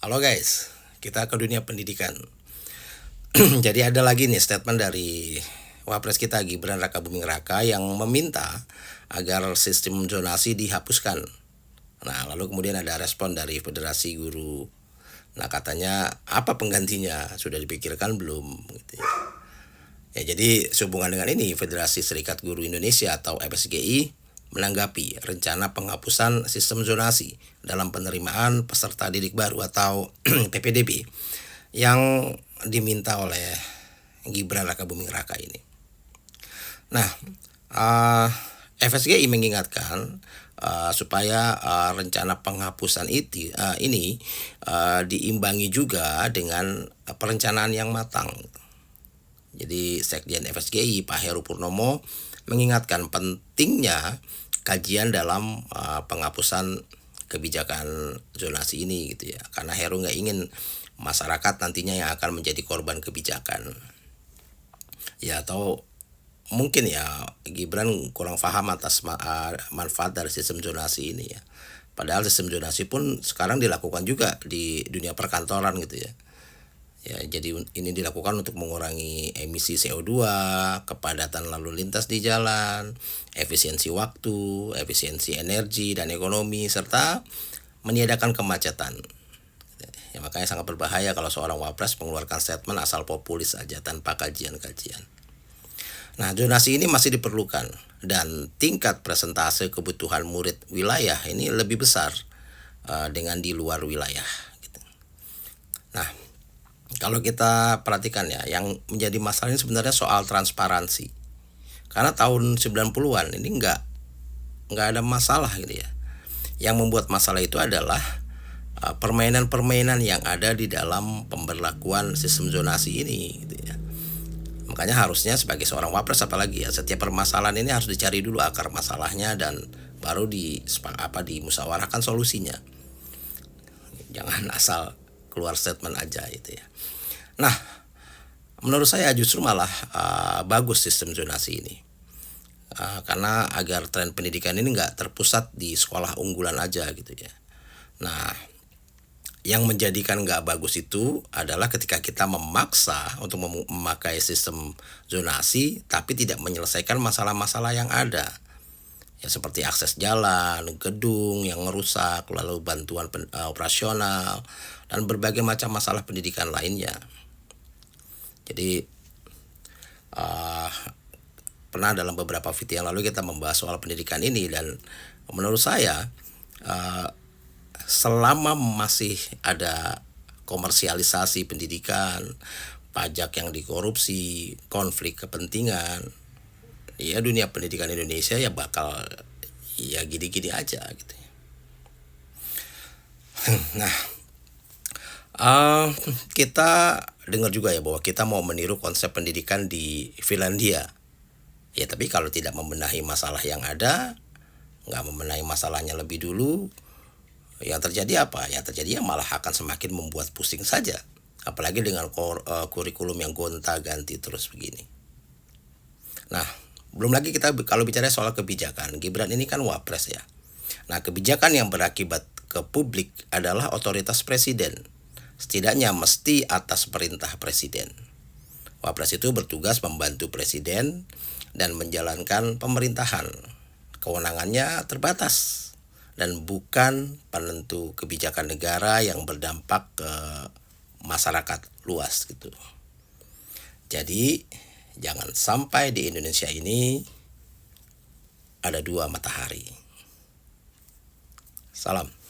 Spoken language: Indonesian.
Halo guys, kita ke dunia pendidikan. Jadi ada lagi nih statement dari Wapres kita Gibran Rakabuming Raka yang meminta agar sistem zonasi dihapuskan. Nah, lalu kemudian ada respon dari Federasi Guru. Nah, katanya apa penggantinya? Sudah dipikirkan belum? Gitu ya. Jadi sehubungan dengan ini, Federasi Serikat Guru Indonesia atau FSGI menanggapi rencana penghapusan sistem zonasi dalam penerimaan peserta didik baru atau PPDB yang diminta oleh Gibran Rakabuming Raka ini. Nah, FSGI mengingatkan supaya rencana penghapusan ini diimbangi juga dengan perencanaan yang matang. Jadi Sekjen FSGI Pak Heru Purnomo mengingatkan pentingnya kajian dalam penghapusan kebijakan zonasi ini gitu ya. Karena Heru nggak ingin masyarakat nantinya yang akan menjadi korban kebijakan. Ya, atau mungkin ya Gibran kurang paham atas manfaat dari sistem zonasi ini ya. Padahal sistem zonasi pun sekarang dilakukan juga di dunia perkantoran gitu ya. Ya, jadi ini dilakukan untuk mengurangi emisi CO2, kepadatan lalu lintas di jalan, efisiensi waktu, efisiensi energi dan ekonomi, serta meniadakan kemacetan. Ya, makanya sangat berbahaya kalau seorang wapres mengeluarkan statement asal populis aja tanpa kajian-kajian. Nah, zonasi ini masih diperlukan dan tingkat persentase kebutuhan murid wilayah ini lebih besar dengan di luar wilayah. Gitu. Nah, kalau kita perhatikan ya, yang menjadi masalah ini sebenarnya soal transparansi. Karena tahun 90-an ini nggak ada masalah gitu ya. Yang membuat masalah itu adalah permainan-permainan yang ada di dalam pemberlakuan sistem zonasi ini gitu ya. Makanya harusnya sebagai seorang wapres apalagi ya, setiap permasalahan ini harus dicari dulu akar masalahnya dan baru dimusyawarahkan solusinya. Jangan asal keluar statement aja itu ya. Nah, menurut saya justru malah bagus sistem zonasi ini. Karena agar tren pendidikan ini nggak terpusat di sekolah unggulan aja gitu ya. Nah, yang menjadikan nggak bagus itu adalah ketika kita memaksa untuk memakai sistem zonasi tapi tidak menyelesaikan masalah-masalah yang ada. Ya, seperti akses jalan, gedung yang rusak, lalu bantuan operasional, dan berbagai macam masalah pendidikan lainnya. Jadi pernah dalam beberapa video yang lalu kita membahas soal pendidikan ini, dan menurut saya selama masih ada komersialisasi pendidikan, pajak yang dikorupsi, konflik kepentingan, ya dunia pendidikan Indonesia ya bakal ya gini-gini aja gitu. Nah, kita dengar juga ya bahwa kita mau meniru konsep pendidikan di Finlandia. Ya, tapi kalau tidak membenahi masalah yang ada, nggak membenahi masalahnya lebih dulu, yang terjadi apa? Yang terjadi ya malah akan semakin membuat pusing saja. Apalagi dengan kurikulum yang gonta-ganti terus begini. Nah, belum lagi kita kalau bicara soal kebijakan, Gibran ini kan wapres ya. Nah, kebijakan yang berakibat ke publik adalah otoritas presiden. Setidaknya mesti atas perintah presiden. Wapres itu bertugas membantu presiden dan menjalankan pemerintahan. Kewenangannya terbatas dan bukan penentu kebijakan negara yang berdampak ke masyarakat luas gitu. Jadi jangan sampai di Indonesia ini ada dua matahari. Salam.